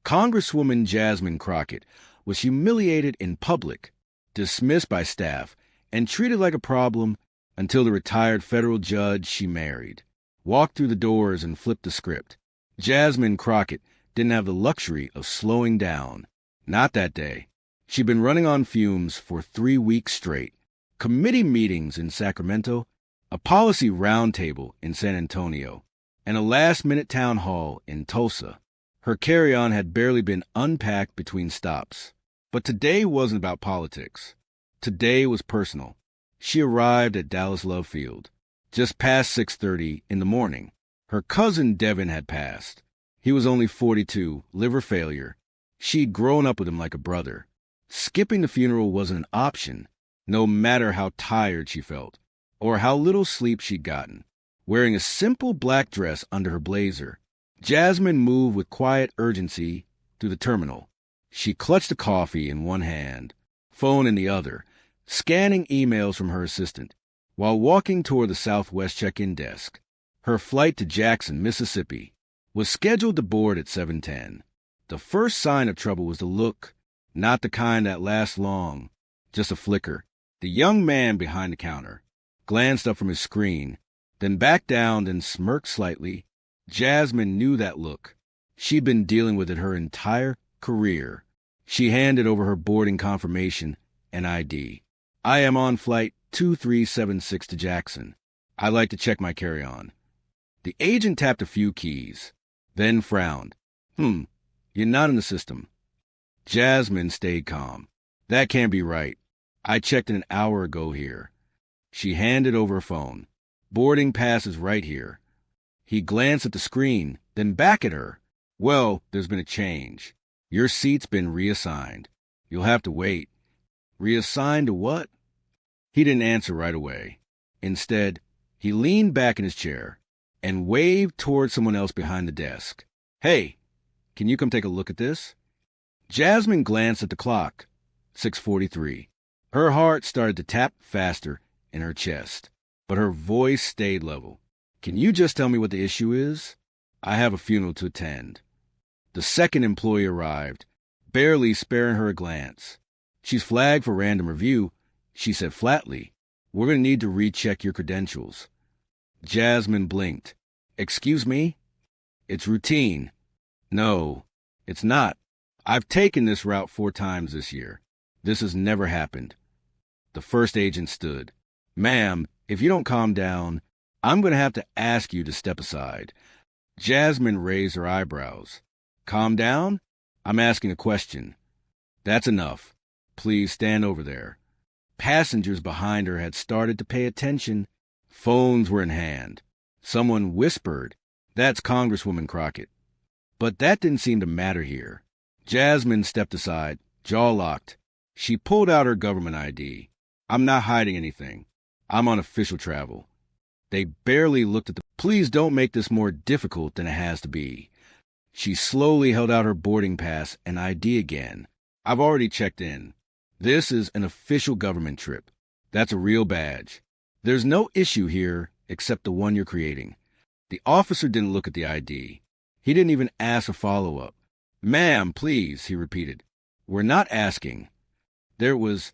Congresswoman Jasmine Crockett was humiliated in public, dismissed by staff, and treated like a problem until the retired federal judge she married walked through the doors and flipped the script. Jasmine Crockett didn't have the luxury of slowing down. Not that day. She'd been running on fumes for 3 weeks straight. Committee meetings in Sacramento, a policy roundtable in San Antonio, and a last-minute town hall in Tulsa. Her carry-on had barely been unpacked between stops. But today wasn't about politics. Today was personal. She arrived at Dallas Love Field just past 6:30 in the morning. Her cousin Devin had passed. He was only 42, liver failure. She'd grown up with him like a brother. Skipping the funeral wasn't an option, no matter how tired she felt, or how little sleep she'd gotten. Wearing a simple black dress under her blazer, Jasmine moved with quiet urgency through the terminal. She clutched a coffee in one hand, phone in the other, scanning emails from her assistant, while walking toward the Southwest check-in desk. Her flight to Jackson, Mississippi, was scheduled to board at 7:10. The first sign of trouble was the look, not the kind that lasts long, just a flicker. The young man behind the counter glanced up from his screen, then back down, then smirked slightly. Jasmine knew that look. She'd been dealing with it her entire career. She handed over her boarding confirmation and ID. "I am on flight 2376 to Jackson. I'd like to check my carry-on." The agent tapped a few keys, then frowned. You're not in the system." Jasmine stayed calm. "That can't be right. I checked in an hour ago here." She handed over a phone. "Boarding pass is right here." He glanced at the screen, then back at her. "Well, there's been a change. Your seat's been reassigned. You'll have to wait." "Reassigned to what?" He didn't answer right away. Instead, he leaned back in his chair and waved toward someone else behind the desk. "Hey, can you come take a look at this?" Jasmine glanced at the clock. 6:43. Her heart started to tap faster in her chest, but her voice stayed level. "Can you just tell me what the issue is? I have a funeral to attend." The second employee arrived, barely sparing her a glance. "She's flagged for random review," she said flatly. "We're going to need to recheck your credentials." Jasmine blinked. "Excuse me?" "It's routine." "No, it's not. I've taken this route 4 times this year. This has never happened." The first agent stood. "Ma'am, if you don't calm down, I'm going to have to ask you to step aside." Jasmine raised her eyebrows. "Calm down? I'm asking a question." "That's enough. Please stand over there." Passengers behind her had started to pay attention. Phones were in hand. Someone whispered, "That's Congresswoman Crockett." But that didn't seem to matter here. Jasmine stepped aside, jaw locked. She pulled out her government ID. "I'm not hiding anything. I'm on official travel." They barely looked at the... "Please don't make this more difficult than it has to be." She slowly held out her boarding pass and ID again. "I've already checked in. This is an official government trip. That's a real badge. There's no issue here except the one you're creating." The officer didn't look at the ID. He didn't even ask a follow-up. "Ma'am, please," he repeated. "We're not asking." There was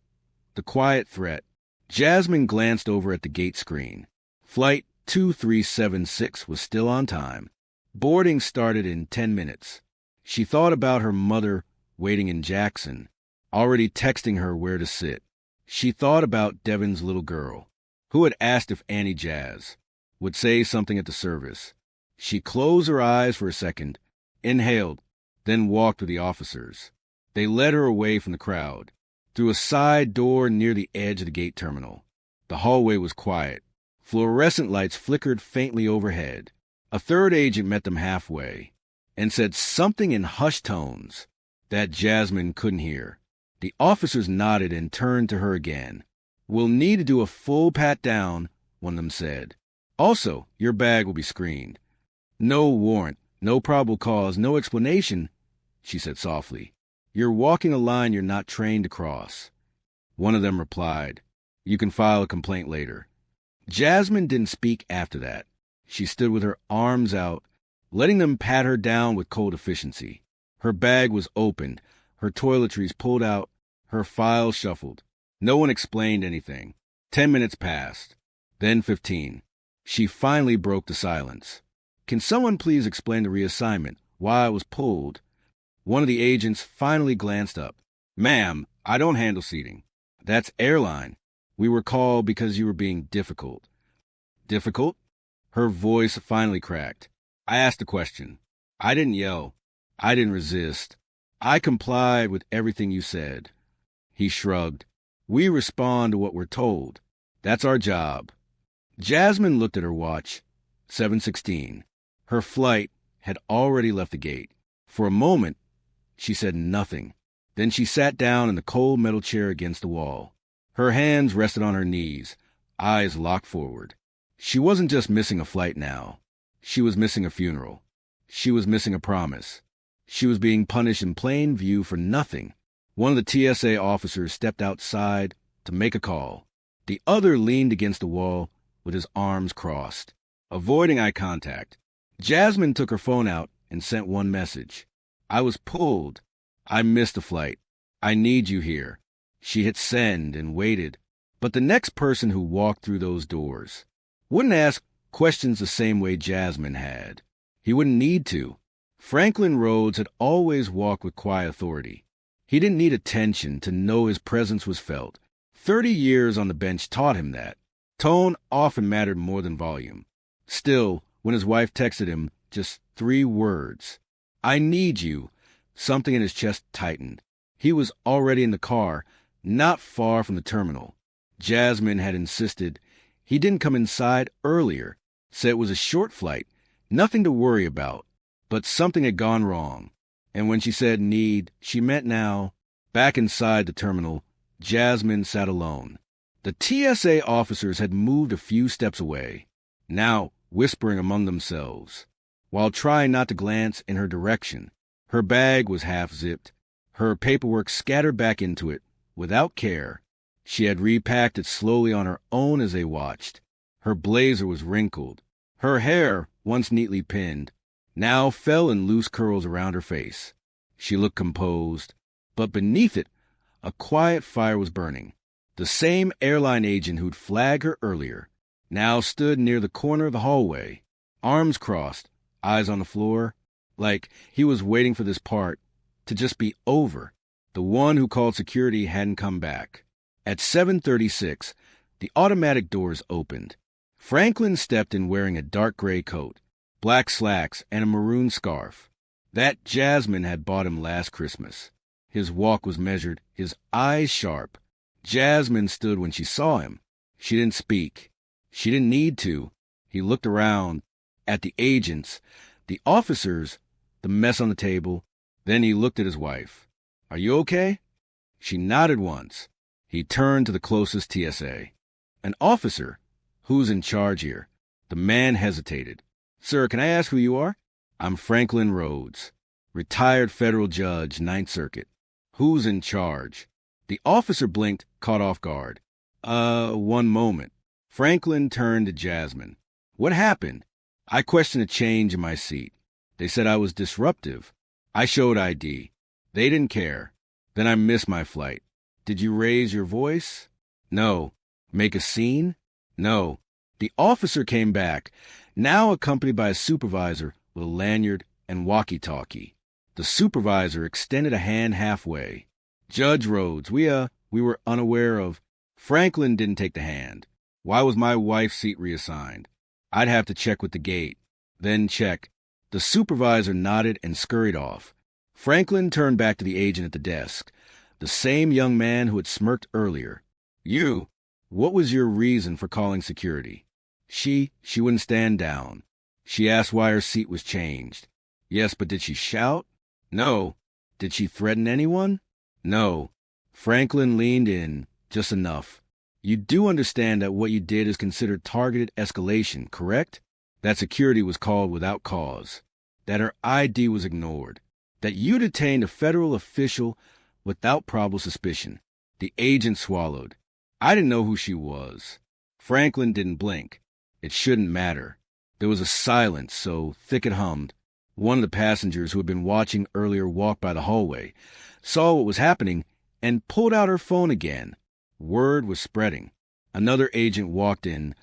the quiet threat. Jasmine glanced over at the gate screen. Flight 2376 was still on time. Boarding started in 10 minutes. She thought about her mother waiting in Jackson, already texting her where to sit. She thought about Devin's little girl, who had asked if Annie Jazz would say something at the service. She closed her eyes for a second, inhaled, then walked with the officers. They led her away from the crowd, through a side door near the edge of the gate terminal. The hallway was quiet. Fluorescent lights flickered faintly overhead. A third agent met them halfway and said something in hushed tones that Jasmine couldn't hear. The officers nodded and turned to her again. "We'll need to do a full pat-down," one of them said. "Also, your bag will be screened." "No warrant, no probable cause, no explanation," she said softly. "You're walking a line you're not trained to cross." One of them replied, "You can file a complaint later." Jasmine didn't speak after that. She stood with her arms out, letting them pat her down with cold efficiency. Her bag was opened, her toiletries pulled out, her files shuffled. No one explained anything. 10 minutes passed. Then 15. She finally broke the silence. Can someone please explain the reassignment, why I was pulled? One of the agents finally glanced up. Ma'am, I don't handle seating. That's airline. We were called because you were being difficult. Difficult? Her voice finally cracked. I asked a question. I didn't yell. I didn't resist. I complied with everything you said. He shrugged. We respond to what we're told. That's our job. Jasmine looked at her watch. 7:16. Her flight had already left the gate. For a moment, she said nothing. Then she sat down in the cold metal chair against the wall. Her hands rested on her knees, eyes locked forward. She wasn't just missing a flight now. She was missing a funeral. She was missing a promise. She was being punished in plain view for nothing. One of the TSA officers stepped outside to make a call. The other leaned against the wall with his arms crossed, avoiding eye contact. Jasmine took her phone out and sent one message. I was pulled. I missed a flight. I need you here. She hit send and waited. But the next person who walked through those doors wouldn't ask questions the same way Jasmine had. He wouldn't need to. Franklin Rhodes had always walked with quiet authority. He didn't need attention to know his presence was felt. 30 years on the bench taught him that. Tone often mattered more than volume. Still, when his wife texted him just 3 words, I need you, something in his chest tightened. He was already in the car, not far from the terminal. Jasmine had insisted he didn't come inside earlier, said it was a short flight, nothing to worry about, but something had gone wrong. And when she said need, she meant now. Back inside the terminal, Jasmine sat alone. The TSA officers had moved a few steps away, now whispering among themselves, while trying not to glance in her direction. Her bag was half-zipped, her paperwork scattered back into it, without care. She had repacked it slowly on her own as they watched. Her blazer was wrinkled. Her hair, once neatly pinned, now fell in loose curls around her face. She looked composed, but beneath it, a quiet fire was burning. The same airline agent who'd flagged her earlier now stood near the corner of the hallway, arms crossed, eyes on the floor, like he was waiting for this part to just be over. The one who called security hadn't come back. At 7:36, the automatic doors opened. Franklin stepped in wearing a dark gray coat, black slacks, and a maroon scarf. That Jasmine had bought him last Christmas. His walk was measured, his eyes sharp. Jasmine stood when she saw him. She didn't speak. She didn't need to. He looked around at the agents, the officers, the mess on the table. Then he looked at his wife. Are you okay? She nodded once. He turned to the closest TSA. An officer. Who's in charge here? The man hesitated. Sir, can I ask who you are? I'm Franklin Rhodes, retired federal judge, Ninth Circuit. Who's in charge? The officer blinked, caught off guard. One moment. Franklin turned to Jasmine. What happened? I questioned a change in my seat. They said I was disruptive. I showed ID. They didn't care. Then I missed my flight. Did you raise your voice? No. Make a scene? No. The officer came back, now accompanied by a supervisor with a lanyard and walkie-talkie. The supervisor extended a hand halfway. Judge Rhodes, we were unaware of. Franklin didn't take the hand. Why was my wife's seat reassigned? I'd have to check with the gate. Then check. The supervisor nodded and scurried off. Franklin turned back to the agent at the desk, the same young man who had smirked earlier. You, what was your reason for calling security? She wouldn't stand down. She asked why her seat was changed. Yes, but did she shout? No. Did she threaten anyone? No. Franklin leaned in, just enough. You do understand that what you did is considered targeted escalation, correct? That security was called without cause. That her ID was ignored. That you detained a federal official without probable suspicion. The agent swallowed. I didn't know who she was. Franklin didn't blink. It shouldn't matter. There was a silence so thick it hummed. One of the passengers who had been watching earlier walked by the hallway, saw what was happening, and pulled out her phone again. Word was spreading. Another agent walked in,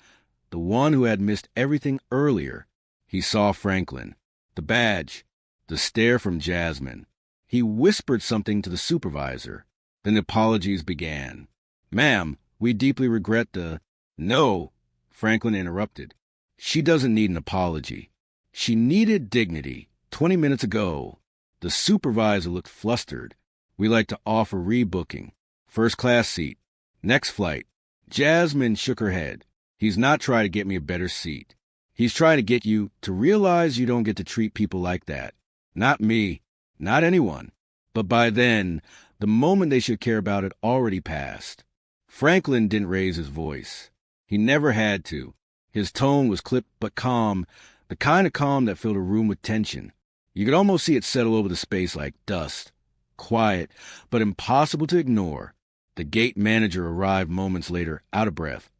the one who had missed everything earlier. He saw Franklin, the badge, the stare from Jasmine. He whispered something to the supervisor. Then the apologies began. "Ma'am, we deeply regret the—" "No," Franklin interrupted. "She doesn't need an apology. She needed dignity 20 minutes ago." The supervisor looked flustered. "We like to offer rebooking. First-class seat. Next flight." Jasmine shook her head. "He's not trying to get me a better seat. He's trying to get you to realize you don't get to treat people like that. Not me. Not anyone." But by then, the moment they should care about it already passed. Franklin didn't raise his voice. He never had to. His tone was clipped but calm, the kind of calm that filled a room with tension. You could almost see it settle over the space like dust. Quiet, but impossible to ignore. The gate manager arrived moments later, out of breath,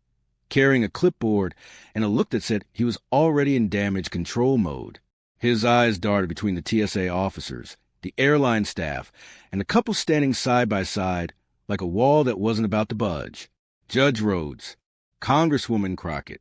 carrying a clipboard and a look that said he was already in damage control mode. His eyes darted between the TSA officers, the airline staff, and a couple standing side by side like a wall that wasn't about to budge. Judge Rhodes, Congresswoman Crockett.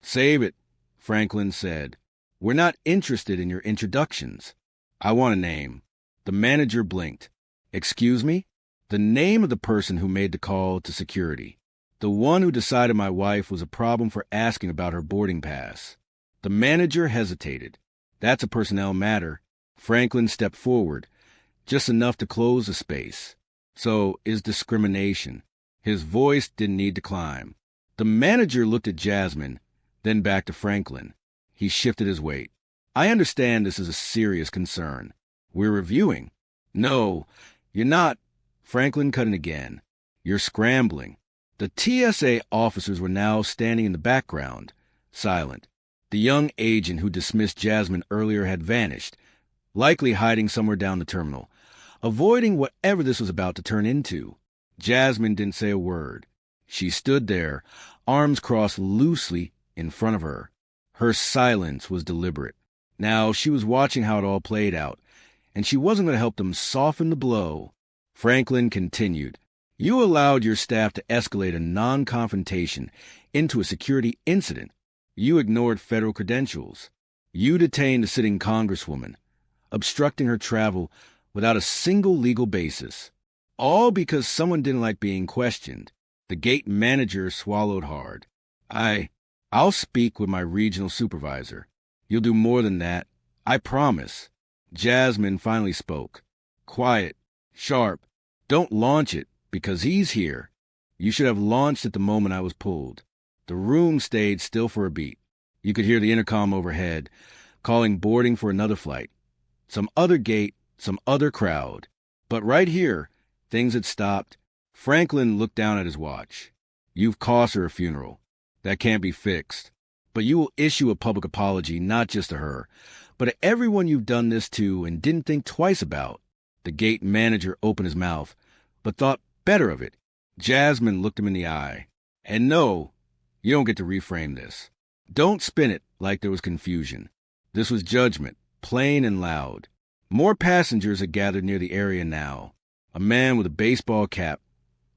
Save it," Franklin said. "We're not interested in your introductions. I want a name." The manager blinked. "Excuse me?" "The name of the person who made the call to security. The one who decided my wife was a problem for asking about her boarding pass." The manager hesitated. "That's a personnel matter." Franklin stepped forward, just enough to close the space. "So is discrimination." His voice didn't need to climb. The manager looked at Jasmine, then back to Franklin. He shifted his weight. "I understand this is a serious concern. We're reviewing." "No, you're not." Franklin cut in again. "You're scrambling." The TSA officers were now standing in the background, silent. The young agent who dismissed Jasmine earlier had vanished, likely hiding somewhere down the terminal, avoiding whatever this was about to turn into. Jasmine didn't say a word. She stood there, arms crossed loosely in front of her. Her silence was deliberate. Now she was watching how it all played out, and she wasn't going to help them soften the blow. Franklin continued. "You allowed your staff to escalate a non-confrontation into a security incident. You ignored federal credentials. You detained a sitting congresswoman, obstructing her travel without a single legal basis. All because someone didn't like being questioned." The gate manager swallowed hard. I'll speak with my regional supervisor. You'll do more than that. I promise." Jasmine finally spoke. Quiet, sharp. "Don't launch it, because he's here. You should have launched at the moment I was pulled." The room stayed still for a beat. You could hear the intercom overhead, calling boarding for another flight. Some other gate, some other crowd. But right here, things had stopped. Franklin looked down at his watch. "You've cost her a funeral. That can't be fixed. But you will issue a public apology not just to her, but to everyone you've done this to and didn't think twice about." The gate manager opened his mouth, but thought better of it. Jasmine looked him in the eye. "And no, you don't get to reframe this. Don't spin it like there was confusion. This was judgment, plain and loud." More passengers had gathered near the area now. A man with a baseball cap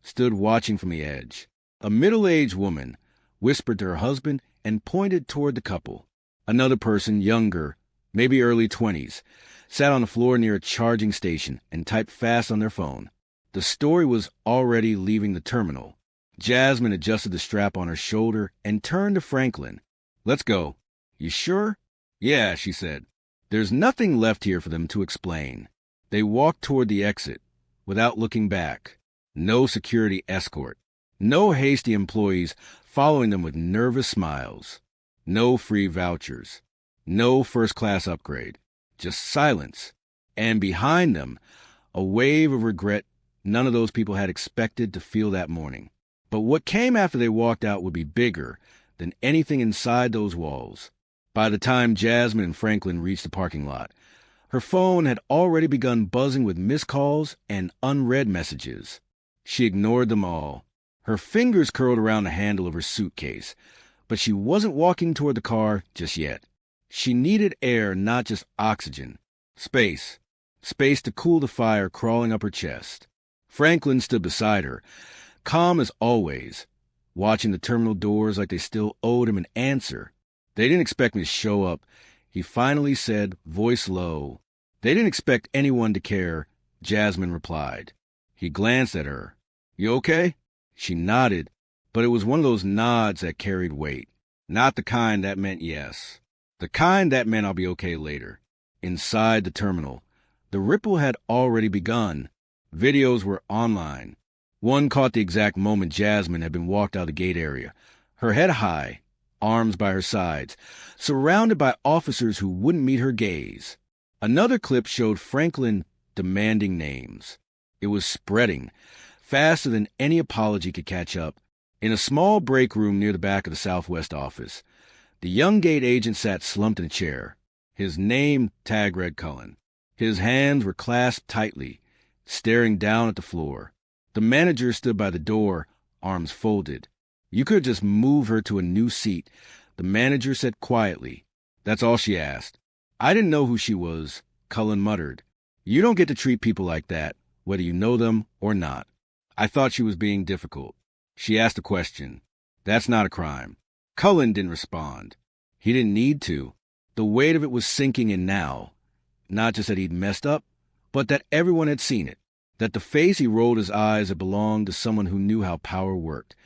stood watching from the edge. A middle-aged woman whispered to her husband and pointed toward the couple. Another person, younger, maybe early 20s, sat on the floor near a charging station and typed fast on their phone. The story was already leaving the terminal. Jasmine adjusted the strap on her shoulder and turned to Franklin. "Let's go." "You sure?" "Yeah," she said. There's nothing left here for them to explain. They walked toward the exit without looking back. No security escort. No hasty employees following them with nervous smiles. No free vouchers. No first-class upgrade. Just silence. And behind them, a wave of regret none of those people had expected to feel that morning. But what came after they walked out would be bigger than anything inside those walls. By the time Jasmine and Franklin reached the parking lot, her phone had already begun buzzing with missed calls and unread messages. She ignored them all. Her fingers curled around the handle of her suitcase, but she wasn't walking toward the car just yet. She needed air, not just oxygen. Space. Space to cool the fire crawling up her chest. Franklin stood beside her, calm as always, watching the terminal doors like they still owed him an answer. They didn't expect me to show up, he finally said, voice low. They didn't expect anyone to care, Jasmine replied. He glanced at her. You okay? She nodded, but it was one of those nods that carried weight. Not the kind that meant yes. The kind that meant I'll be okay later. Inside the terminal, the ripple had already begun. Videos were online. One caught the exact moment Jasmine had been walked out of the gate area, her head high, arms by her sides, surrounded by officers who wouldn't meet her gaze. Another clip showed Franklin demanding names. It was spreading, faster than any apology could catch up. In a small break room near the back of the Southwest office, the young gate agent sat slumped in a chair. His name tag read Cullen. His hands were clasped tightly, staring down at the floor. The manager stood by the door, arms folded. You could just move her to a new seat, the manager said quietly. That's all she asked. I didn't know who she was, Cullen muttered. You don't get to treat people like that, whether you know them or not. I thought she was being difficult. She asked a question. That's not a crime. Cullen didn't respond. He didn't need to. The weight of it was sinking in now. Not just that he'd messed up, but that everyone had seen it. That the face he rolled his eyes had belonged to someone who knew how power worked.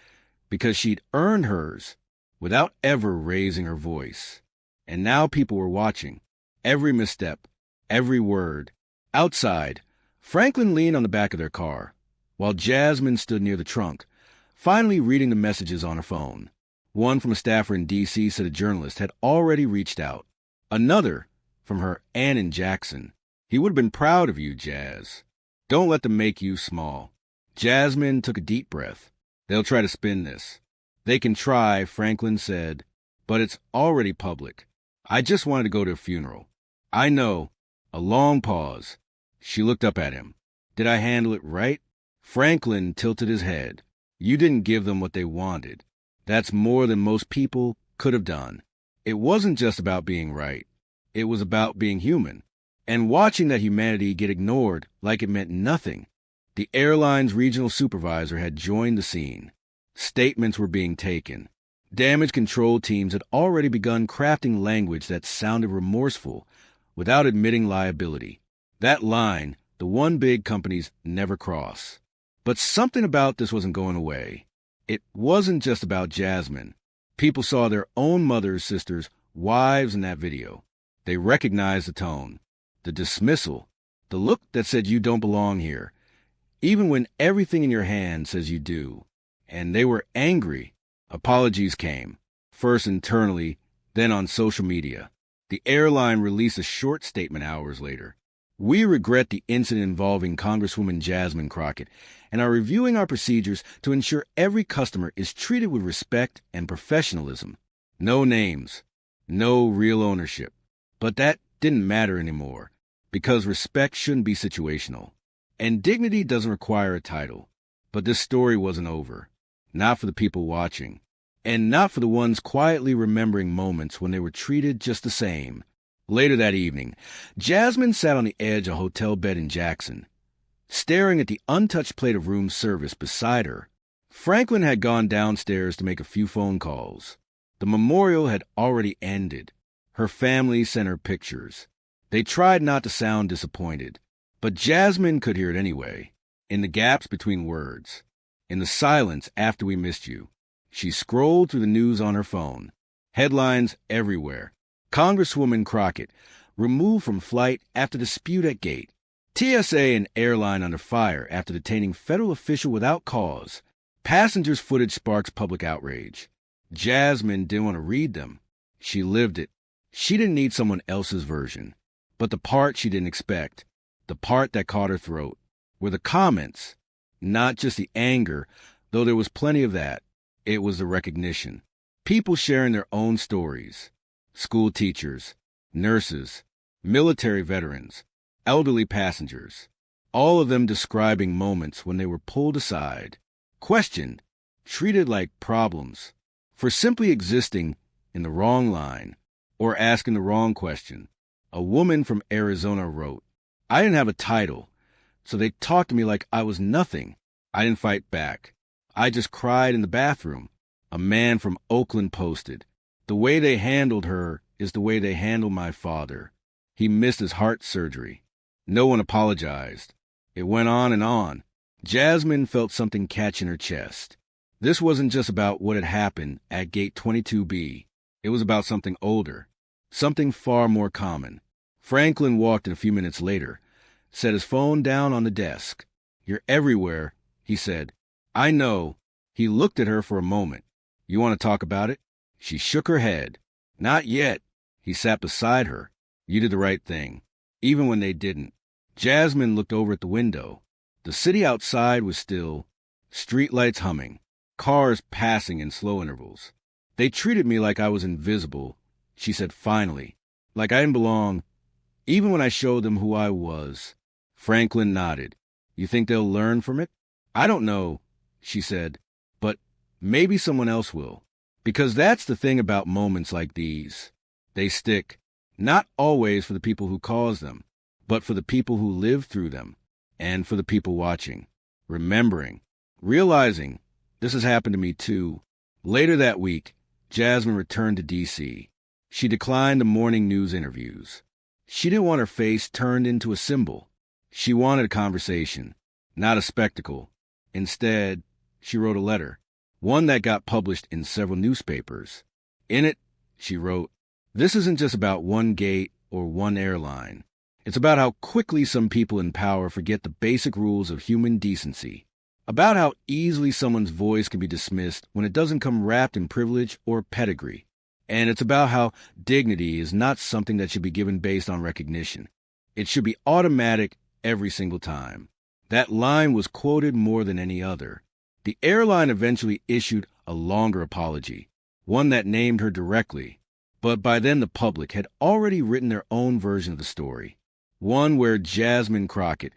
Because she'd earned hers without ever raising her voice. And now people were watching. Every misstep, every word. Outside, Franklin leaned on the back of their car, while Jasmine stood near the trunk, finally reading the messages on her phone. One from a staffer in D.C. said a journalist had already reached out. Another from her aunt in Jackson. He would have been proud of you, Jazz. Don't let them make you small. Jasmine took a deep breath. They'll try to spin this. They can try, Franklin said, but it's already public. I just wanted to go to a funeral. I know. A long pause. She looked up at him. Did I handle it right? Franklin tilted his head. You didn't give them what they wanted. That's more than most people could have done. It wasn't just about being right. It was about being human. And watching that humanity get ignored like it meant nothing. The airline's regional supervisor had joined the scene. Statements were being taken. Damage control teams had already begun crafting language that sounded remorseful without admitting liability. That line, the one big companies never cross. But something about this wasn't going away. It wasn't just about Jasmine. People saw their own mothers, sisters, wives in that video. They recognized the tone, the dismissal, the look that said you don't belong here, even when everything in your hand says you do. And they were angry. Apologies came, first internally, then on social media. The airline released a short statement hours later. We regret the incident involving Congresswoman Jasmine Crockett and are reviewing our procedures to ensure every customer is treated with respect and professionalism. No names, no real ownership. But that didn't matter anymore, because respect shouldn't be situational. And dignity doesn't require a title. But this story wasn't over. Not for the people watching. And not for the ones quietly remembering moments when they were treated just the same. Later that evening, Jasmine sat on the edge of a hotel bed in Jackson, staring at the untouched plate of room service beside her. Franklin had gone downstairs to make a few phone calls. The memorial had already ended. Her family sent her pictures. They tried not to sound disappointed, but Jasmine could hear it anyway, in the gaps between words, in the silence after we missed you. She scrolled through the news on her phone. Headlines everywhere. Congresswoman Crockett, removed from flight after dispute at gate. TSA and airline under fire after detaining federal official without cause. Passengers' footage sparks public outrage. Jasmine didn't want to read them. She lived it. She didn't need someone else's version. But the part she didn't expect, the part that caught her throat, were the comments. Not just the anger, though there was plenty of that. It was the recognition. People sharing their own stories. School teachers, nurses, military veterans, elderly passengers, all of them describing moments when they were pulled aside, questioned, treated like problems, for simply existing in the wrong line. or asking the wrong question. A woman from Arizona wrote, "I didn't have a title, so they talked to me like I was nothing. I didn't fight back. I just cried in the bathroom." A man from Oakland posted, "The way they handled her is the way they handled my father. He missed his heart surgery." No one apologized. It went on and on. Jasmine felt something catch in her chest. This wasn't just about what had happened at Gate 22B. It was about something older, something far more common. Franklin walked in a few minutes later, set his phone down on the desk. "You're everywhere," he said. "I know." He looked at her for a moment. "You want to talk about it?" She shook her head. "Not yet." He sat beside her. "You did the right thing, even when they didn't." Jasmine looked over at the window. The city outside was still, streetlights humming, cars passing in slow intervals. "They treated me like I was invisible," she said finally, "like I didn't belong, even when I showed them who I was." Franklin nodded. "You think they'll learn from it?" "I don't know," she said, "but maybe someone else will." Because that's the thing about moments like these. They stick, not always for the people who cause them, but for the people who live through them, and for the people watching, remembering, realizing, this has happened to me too. Later that week, Jasmine returned to D.C. She declined the morning news interviews. She didn't want her face turned into a symbol. She wanted a conversation, not a spectacle. Instead, she wrote a letter, one that got published in several newspapers. In it, she wrote, "This isn't just about one gate or one airline. It's about how quickly some people in power forget the basic rules of human decency, about how easily someone's voice can be dismissed when it doesn't come wrapped in privilege or pedigree. And it's about how dignity is not something that should be given based on recognition. It should be automatic every single time." That line was quoted more than any other. The airline eventually issued a longer apology, one that named her directly. But by then the public had already written their own version of the story, one where Jasmine Crockett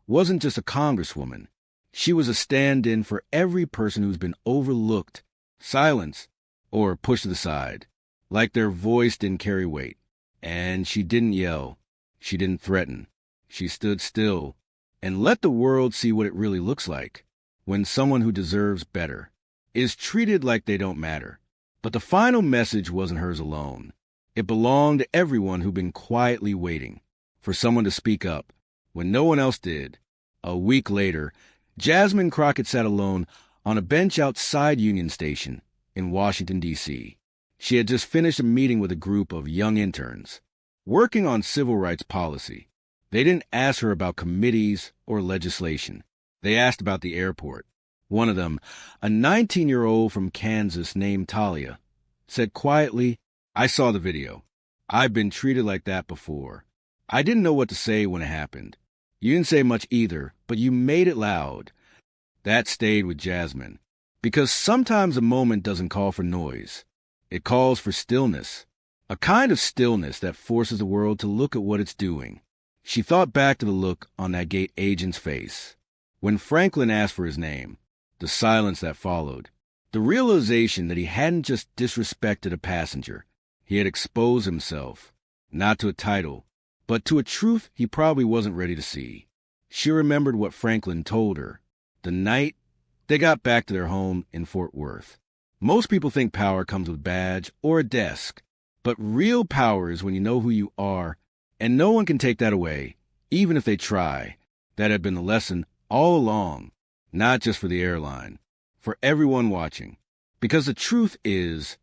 wasn't just a congresswoman. She was a stand-in for every person who's been overlooked, silenced, or pushed to the side, like their voice didn't carry weight. And she didn't yell. She didn't threaten. She stood still and let the world see what it really looks like when someone who deserves better is treated like they don't matter. But the final message wasn't hers alone. It belonged to everyone who'd been quietly waiting for someone to speak up when no one else did. A week later, Jasmine Crockett sat alone on a bench outside Union Station in Washington, D.C. She had just finished a meeting with a group of young interns working on civil rights policy. They didn't ask her about committees or legislation. They asked about the airport. One of them, a 19-year-old from Kansas named Talia, said quietly, "I saw the video. I've been treated like that before. I didn't know what to say when it happened. You didn't say much either, but you made it loud." That stayed with Jasmine, because sometimes a moment doesn't call for noise. It calls for stillness, a kind of stillness that forces the world to look at what it's doing. She thought back to the look on that gate agent's face when Franklin asked for his name, the silence that followed, the realization that he hadn't just disrespected a passenger. He had exposed himself, not to a title, but to a truth he probably wasn't ready to see. She remembered what Franklin told her the night they got back to their home in Fort Worth. Most people think power comes with a badge or a desk, but real power is when you know who you are, and no one can take that away, even if they try. That had been the lesson all along, not just for the airline, for everyone watching. Because the truth is,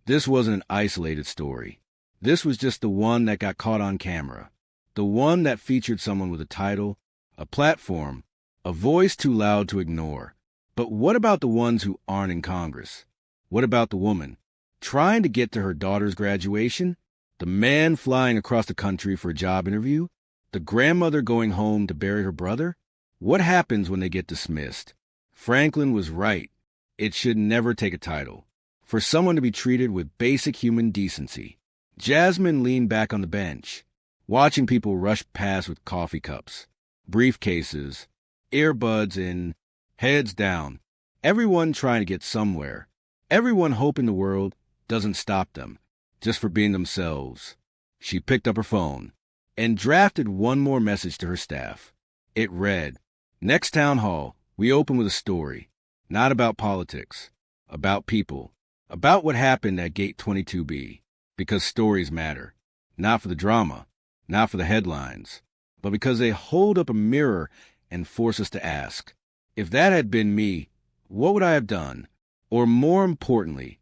this wasn't an isolated story. This was just the one that got caught on camera, the one that featured someone with a title, a platform, a voice too loud to ignore. But what about the ones who aren't in Congress? What about the woman trying to get to her daughter's graduation? The man flying across the country for a job interview? The grandmother going home to bury her brother? What happens when they get dismissed? Franklin was right. It should never take a title for someone to be treated with basic human decency. Jasmine leaned back on the bench, watching people rush past with coffee cups, briefcases, earbuds in, heads down. Everyone trying to get somewhere. Everyone hoping the world doesn't stop them. just for being themselves. She picked up her phone and drafted one more message to her staff. It read, "Next town hall, we open with a story, not about politics, about people, about what happened at Gate 22B, because stories matter, not for the drama, not for the headlines, but because they hold up a mirror and force us to ask, if that had been me, what would I have done? Or more importantly,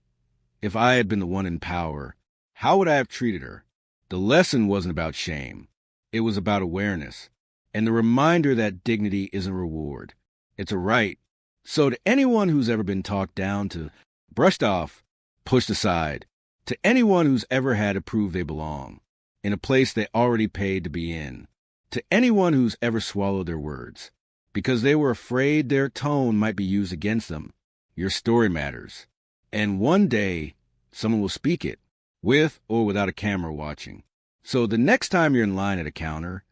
if I had been the one in power, how would I have treated her?" The lesson wasn't about shame. It was about awareness and the reminder that dignity isn't a reward. It's a right. So to anyone who's ever been talked down to, brushed off, pushed aside, to anyone who's ever had to prove they belong in a place they already paid to be in, to anyone who's ever swallowed their words because they were afraid their tone might be used against them, your story matters. And one day, someone will speak it, with or without a camera watching. So the next time you're in line at a counter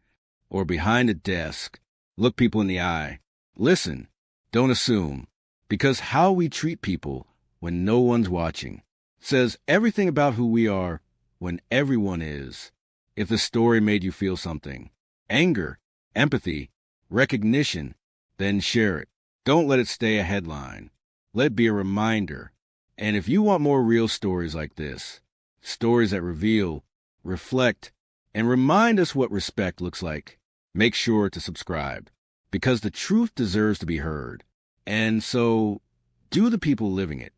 or behind a desk, look people in the eye. Listen, don't assume, because how we treat people when no one's watching says everything about who we are when everyone is. If the story made you feel something, anger, empathy, recognition, then share it. Don't let it stay a headline. Let it be a reminder. And if you want more real stories like this, stories that reveal, reflect, and remind us what respect looks like, make sure to subscribe, because the truth deserves to be heard. And so, do the people living it.